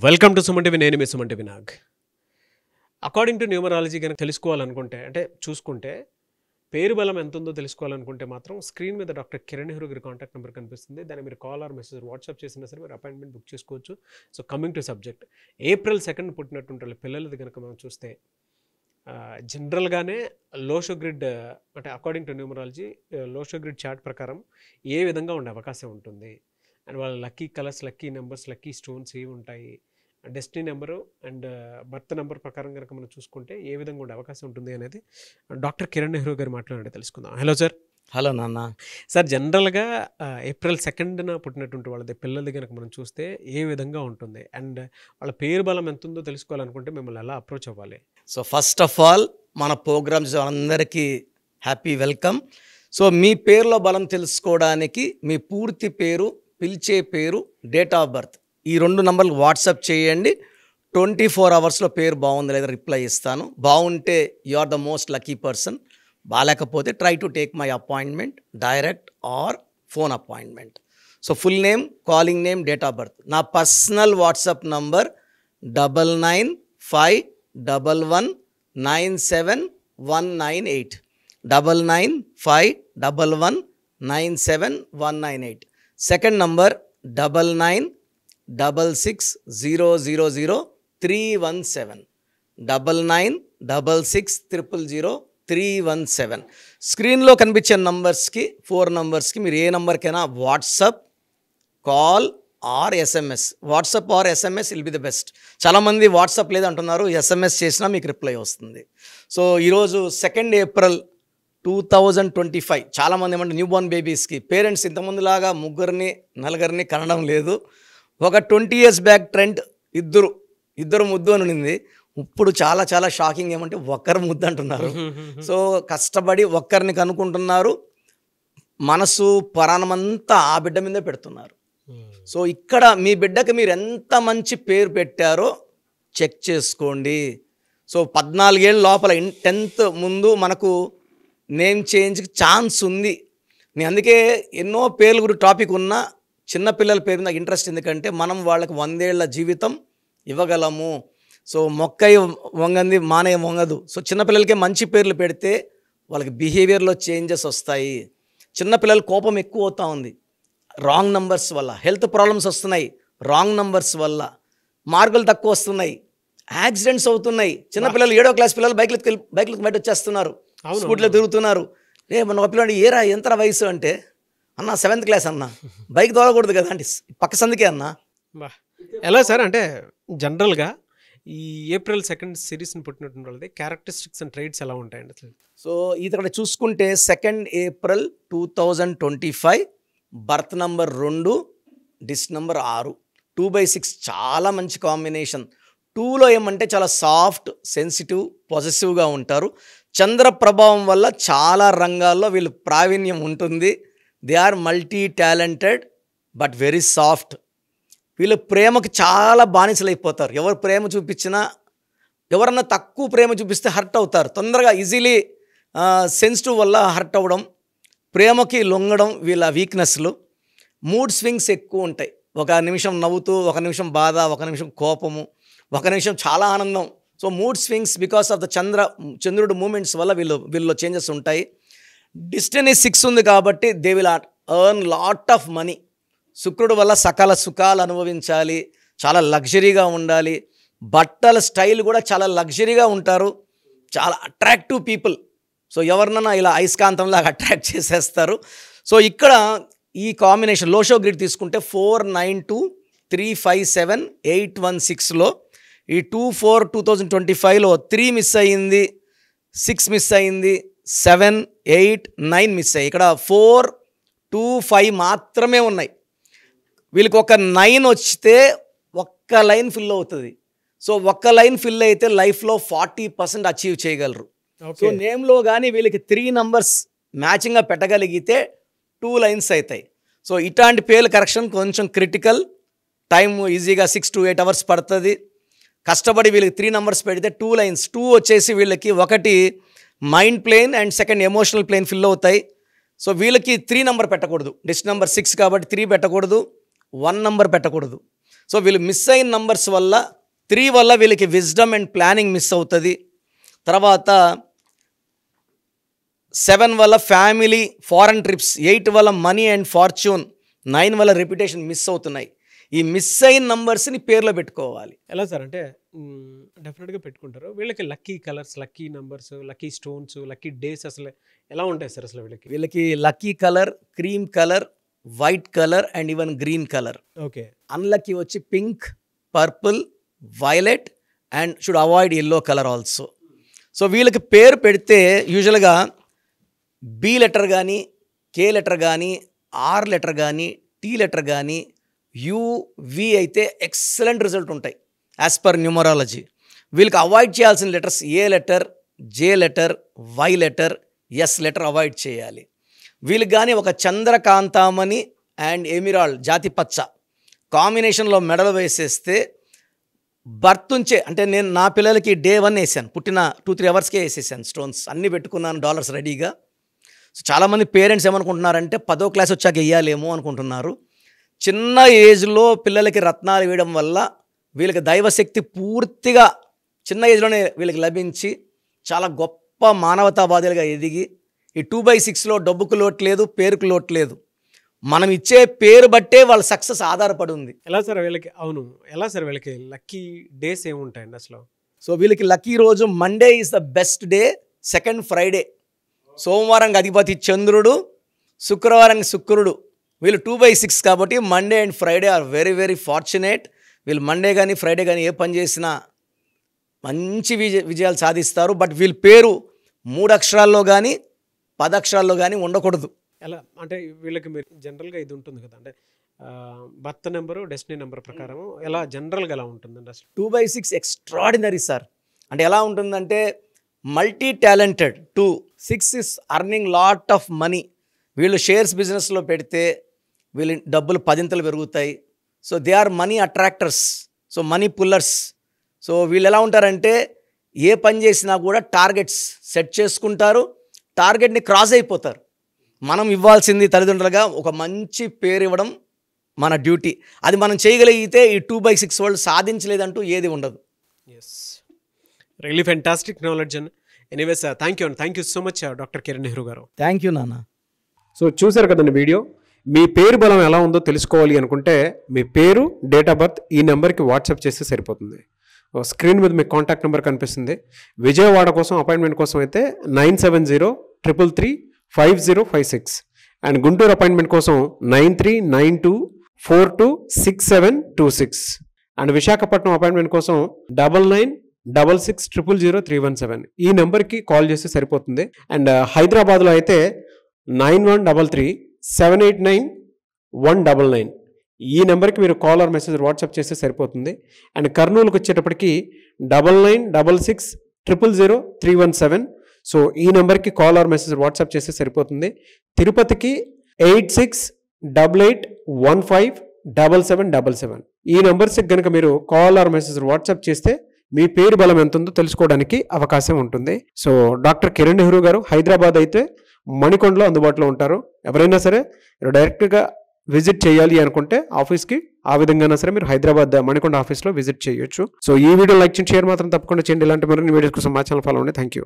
Welcome to Suman TV. నేను మీ Suman TV Nag. According to numerology కనుక తెలుసుకోవాలనుకుంటే అంటే చూసుకుంటే పేరు బలం ఎంత ఉందో తెలుసుకోవాలనుకుంటే మాత్రం స్క్రీన్ మీద డాక్టర్ కిరణ్ నెహ్రూ గారి కాంటాక్ట్ నెంబర్ కనిపిస్తుంది. దాన్ని మీరు కాల్ ఆర్ మెసేజ్ వాట్సాప్ చేసినా సరే మీరు అపాయింట్మెంట్ బుక్ చేసుకోవచ్చు. So coming to subject, April 2 పుట్టినటువంటి పిల్లలది కనుక మనం చూస్తే జనరల్గానే లోషో గ్రిడ్ అంటే according to numerology Lo Shu grid chart ప్రకారం ఏ విధంగా ఉండే అవకాశం ఉంటుంది అండ్ వాళ్ళ lucky colours, lucky numbers, lucky stones ఏవి ఉంటాయి, destiny number and birth number ప్రకారం కనుక మనం చూసుకుంటే ఏ విధంగా ఉండే అవకాశం ఉంటుంది అనేది డాక్టర్ కిరణ్ నెహ్రూ గారు మాట్లాడి తెలుసుకుందాం. Hello sir. హలో నాన్న. సార్, జనరల్గా April 2 పుట్టినటువంటి వాళ్ళది పిల్లలది కనుక మనం చూస్తే ఏ విధంగా ఉంటుంది అండ్ వాళ్ళ పేరు బలం ఎంత ఉందో తెలుసుకోవాలనుకుంటే మిమ్మల్ని ఎలా అప్రోచ్ అవ్వాలి? సో ఫస్ట్ ఆఫ్ ఆల్ మన ప్రోగ్రామ్స్ అందరికీ హ్యాపీ వెల్కమ్. సో మీ పేరులో బలం తెలుసుకోవడానికి మీ పూర్తి పేరు, పిలిచే పేరు, డేట్ ఆఫ్ బర్త్ ఈ 2 నంబర్లు వాట్సాప్ చేయండి. 24 అవర్స్లో పేరు బాగుంది లేదా రిప్లై ఇస్తాను. బాగుంటే you are the most lucky person. బాగాలేకపోతే try to take my appointment, direct or phone appointment. So full name, calling name, date of birth. నా personal WhatsApp number 9951197198 9951197198. Second number 9966000317 9966000317. స్క్రీన్లో కనిపించే నంబర్స్కి 4 నంబర్స్కి మీరు ఏ నంబర్కైనా WhatsApp, call or SMS. WhatsApp or SMS will be the best. చాలామంది WhatsApp లేదంటున్నారు, ఎస్ఎంఎస్ చేసినా మీకు రిప్లై వస్తుంది. సో ఈరోజు 2 April 2025. చాలామంది ఏమంటే న్యూ బోర్న్ బేబీస్కి పేరెంట్స్ ఇంతకుముందులాగా 3 4 కనడం లేదు. ఒక 20 years బ్యాక్ ట్రెండ్ ఇద్దరు ముద్దు అని ఉండింది. ఇప్పుడు చాలా షాకింగ్ ఏమంటే ఒక్కరు ముద్దు అంటున్నారు. సో కష్టపడి ఒక్కరిని కనుక్కుంటున్నారు. మనసు ప్రాణమంతా ఆ బిడ్డ మీదే పెడుతున్నారు. సో ఇక్కడ మీ బిడ్డకి మీరు ఎంత మంచి పేరు పెట్టారో చెక్ చేసుకోండి. సో 14 ఏళ్ళ లోపల 10th ముందు మనకు నేమ్ చేంజ్కి ఛాన్స్ ఉంది. నేను అందుకే ఎన్నో పేర్ల గురించి టాపిక్ ఉన్నా చిన్నపిల్లల పేరు నాకు ఇంట్రెస్ట్, ఎందుకంటే మనం వాళ్ళకి 100 ఏళ్ల జీవితం ఇవ్వగలము. సో మొక్కయి వంగంది మానయ్య వంగదు. సో చిన్నపిల్లలకే మంచి పేర్లు పెడితే వాళ్ళకి బిహేవియర్లో చేంజెస్ వస్తాయి. చిన్నపిల్లల కోపం ఎక్కువ అవుతూ ఉంది రాంగ్ నంబర్స్ వల్ల, హెల్త్ ప్రాబ్లమ్స్ వస్తున్నాయి రాంగ్ నంబర్స్ వల్ల, మార్కులు తక్కువ వస్తున్నాయి, యాక్సిడెంట్స్ అవుతున్నాయి. చిన్నపిల్లలు 7వ క్లాస్ పిల్లలు బైక్లకు బయట వచ్చేస్తున్నారు, స్కూటీలో తిరుగుతున్నారు. మన ఒక పిల్లలు ఏరా ఎంతరా వయసు అంటే, అన్న 7th క్లాస్ అన్న, బైక్ తోలకూడదు కదా అంటే పక్క సందుకే అన్న. ఎలా సార్ అంటే జనరల్గా ఈ April 2 సిరీస్ని పుట్టినటువంటి వాళ్ళది క్యారెక్టరిస్టిక్స్ అండ్ ట్రైట్స్ ఎలా ఉంటాయండి అసలు? సో ఇక్కడ చూసుకుంటే 2 April 2025, బర్త్ నంబర్ 2, డిస్ నంబర్ 6, 2/6 చాలా మంచి కాంబినేషన్. 2లో ఏమంటే చాలా సాఫ్ట్, సెన్సిటివ్, పాజిటివ్గా ఉంటారు. చంద్ర ప్రభావం వల్ల చాలా రంగాల్లో వీళ్ళు ప్రావీణ్యం ఉంటుంది. They are multi talented but very soft. వీళ్ళు ప్రేమకు చాలా బానిసలైపోతారు. ఎవరు ప్రేమ చూపించినా, ఎవరన్నా తక్కువ ప్రేమ చూపిస్తే హర్ట్ అవుతారు తొందరగా, ఈజీలీ సెన్సిటివ్ వల్ల హర్ట్ అవ్వడం, ప్రేమకి లొంగడం వీళ్ళ వీక్నెస్లు. మూడ్ స్వింగ్స్ ఎక్కువ ఉంటాయి. ఒక నిమిషం నవ్వుతూ, ఒక నిమిషం బాధ, ఒక నిమిషం కోపము, ఒక నిమిషం చాలా ఆనందం. So mood swings because of the చంద్రుడు మూమెంట్స్ వల్ల వీళ్ళలో చేంజెస్ ఉంటాయి. డెస్టినీ 6 ఉంది కాబట్టి they will earn lot of money. శుక్రుడు వల్ల సకల సుఖాలు అనుభవించాలి, చాలా లగ్జరీగా ఉండాలి, బట్టల స్టైల్ కూడా చాలా లగ్జరీగా ఉంటారు, చాలా అట్రాక్టివ్ పీపుల్. సో ఎవరినైనా ఇలా అయస్కాంతంలాగా అట్రాక్ట్ చేసేస్తారు. సో ఇక్కడ ఈ కాంబినేషన్ లోషో గ్రిడ్ తీసుకుంటే 4923578116లో ఈ 24/2025లో 3 మిస్ అయ్యింది, 6 మిస్ అయ్యింది, 7, 8, 9 మిస్ అయ్యి ఇక్కడ 4, 2, 5 మాత్రమే ఉన్నాయి. వీళ్ళకి ఒక 9 వచ్చితే ఒక్క లైన్ ఫిల్ అవుతుంది. సో ఒక్క లైన్ ఫిల్ అయితే లైఫ్లో 40% అచీవ్ చేయగలరు. సో నేమ్లో కానీ వీళ్ళకి 3 నంబర్స్ మ్యాచింగ్గా పెట్టగలిగితే 2 లైన్స్ అవుతాయి. సో ఇట్లాంటి పేర్ల కరెక్షన్ కొంచెం క్రిటికల్, టైం ఈజీగా 6 to 8 hours పడుతుంది. కష్టపడి వీళ్ళకి 3 నంబర్స్ పెడితే 2 లైన్స్, 2 వచ్చేసి వీళ్ళకి ఒకటి mind plane and second emotional plane fill అవుతాయి. సో వీళ్ళకి 3 నంబర్ పెట్టకూడదు, డిస్ నంబర్ 6 కాబట్టి 3 పెట్టకూడదు, 1 నంబర్ పెట్టకూడదు. సో వీళ్ళు మిస్ అయిన నంబర్స్ వల్ల 3 వల్ల వీళ్ళకి విజ్డమ్ అండ్ ప్లానింగ్ మిస్ అవుతుంది. తర్వాత 7 వల్ల ఫ్యామిలీ ఫారెన్ ట్రిప్స్, 8 వల్ల మనీ అండ్ ఫార్చ్యూన్, 9 వల్ల రెప్యుటేషన్ మిస్ అవుతున్నాయి. ఈ మిస్ అయిన నంబర్స్ని పేర్లో పెట్టుకోవాలి. ఎలా సార్ అంటే డెఫినెట్గా పెట్టుకుంటారు. వీళ్ళకి lucky colours, lucky numbers, lucky stones, lucky days అసలు ఎలా ఉంటాయి సార్ అసలు వీళ్ళకి lucky colour, cream colour, white colour and even green colour. Okay. Unlucky వచ్చి pink, purple, violet and should avoid yellow colour also. So వీళ్ళకి పేరు పెడితే యూజువల్గా బి లెటర్ కానీ, కే లెటర్ కానీ, ఆర్ లెటర్ కానీ, టీ లెటర్ కానీ, యువి అయితే ఎక్సలెంట్ రిజల్ట్ ఉంటాయి యాజ్ పర్ న్యూమరాలజీ. వీళ్ళకి అవాయిడ్ చేయాల్సిన లెటర్స్ ఏ letter, J letter, Y letter, S letter avoid చేయాలి. వీళ్ళకి కానీ ఒక చంద్రకాంతామణి అండ్ ఎమిరాల్డ్ జాతి పచ్చ కాంబినేషన్లో మెడలు వేసేస్తే బర్త్ ఉంచే, అంటే నేను నా పిల్లలకి డే 1 వేసాను, పుట్టిన 2-3 అవర్స్కే వేసేసాను స్టోన్స్, అన్నీ పెట్టుకున్నాను డాలర్స్ రెడీగా. సో చాలామంది పేరెంట్స్ ఏమనుకుంటున్నారంటే 10వ క్లాస్ వచ్చాక వేయాలేమో అనుకుంటున్నారు. చిన్న ఏజ్లో పిల్లలకి రత్నాలు వేయడం వల్ల వీళ్ళకి దైవశక్తి పూర్తిగా చిన్న ఏజ్లోనే వీళ్ళకి లభించి చాలా గొప్ప మానవతావాదులుగా ఎదిగి ఈ 2/6లో డబ్బుకు లోటు లేదు, పేరుకు లోటు లేదు. మనం ఇచ్చే పేరు బట్టే వాళ్ళ సక్సెస్ ఆధారపడి ఉంది. ఎలా సార్ వీళ్ళకి? అవును, ఎలా సార్ వీళ్ళకి లక్కీ డేస్ ఏముంటాయండి అసలు? సో వీళ్ళకి లక్కీ రోజు Monday is the best day, second Friday, సోమవారం అధిపతి చంద్రుడు, శుక్రవారం శుక్రుడు. వీళ్ళు 2/6 కాబట్టి Monday and Friday or very very fortunate. వీళ్ళు మండే కానీ ఫ్రైడే కానీ ఏ పని చేసినా మంచి విజయాలు సాధిస్తారు. బట్ వీళ్ళ పేరు 3 అక్షరాల్లో కానీ 10 అక్షరాల్లో కానీ ఉండకూడదు. ఎలా అంటే వీళ్ళకి మీరు జనరల్గా ఇది ఉంటుంది కదా, అంటే బర్త్ నెంబరు, డెస్టినీ నెంబర్ ప్రకారం ఎలా జనరల్గా ఎలా ఉంటుందండి అసలు? 2/6 ఎక్స్ట్రాడినరీ సార్. అంటే ఎలా ఉంటుందంటే multi talented. 6 is earning lot of money. వీళ్ళు షేర్స్ బిజినెస్లో పెడితే వీళ్ళ డబ్బులు 10 పెరుగుతాయి. So they are money attractors, so money pullers. So వీళ్ళు ఎలా ఉంటారంటే ఏ పని చేసినా కూడా టార్గెట్స్ సెట్ చేసుకుంటారు, టార్గెట్ని క్రాస్ అయిపోతారు. మనం ఇవ్వాల్సింది తల్లిదండ్రులుగా ఒక మంచి పేరు ఇవ్వడం మన డ్యూటీ. అది మనం చేయగలిగితే ఈ 2/6 వాళ్ళు సాధించలేదంటూ ఏది ఉండదు. Yes, really fantastic knowledge and anyways thank you and thank you so much doctor Kiran Nehru garu. Thank you నాన్న. సో చూసారు కదండి వీడియో. మీ పేరు బలం ఎలా ఉందో తెలుసుకోవాలి అనుకుంటే మీ పేరు, డేట్ ఆఫ్ బర్త్ ఈ నెంబర్కి వాట్సాప్ చేస్తే సరిపోతుంది. స్క్రీన్ మీద మీకు కాంటాక్ట్ నెంబర్ కనిపిస్తుంది. విజయవాడ కోసం అపాయింట్మెంట్ కోసం అయితే 9703335056 అండ్ గుంటూరు అపాయింట్మెంట్ కోసం 9392426726 అండ్ విశాఖపట్నం అపాయింట్మెంట్ కోసం 9966600317 ఈ నెంబర్కి కాల్ చేస్తే సరిపోతుంది. అండ్ హైదరాబాద్లో అయితే 9133789199 ఈ నెంబర్కి మీరు కాల్ ఆర్ మెసేజ్ వాట్సాప్ చేస్తే సరిపోతుంది. అండ్ కర్నూలుకి వచ్చేటప్పటికి 9966000317 సో ఈ నెంబర్కి కాల్ ఆర్ మెసేజ్ వాట్సాప్ చేస్తే సరిపోతుంది. తిరుపతికి 8688157777 ఈ నెంబర్స్కి కనుక మీరు కాల్ ఆర్ మెసేజ్ వాట్సాప్ చేస్తే మీ పేరు బలం ఎంత ఉందో తెలుసుకోవడానికి అవకాశం ఉంటుంది. సో డాక్టర్ కిరణ్ నెహ్రూ గారు హైదరాబాద్ అయితే మణికొండలో అందుబాటులో ఉంటారు. ఎవరైనా సరే డైరెక్ట్గా విజిట్ చేయాలి అనుకుంటే ఆఫీస్కి ఆ విధంగా సరే మీరు హైదరాబాద్ మణికొండ ఆఫీస్లో విజిట్ చేయొచ్చు. సో ఈ వీడియో లైక్ చేయండి, షేర్ మాత్రం తప్పకుండా చేయండి. ఇలాంటి మరిన్ని వీడియోస్ కోసం మా ఛానల్ ఫాలో అవ్వండి. Thank you.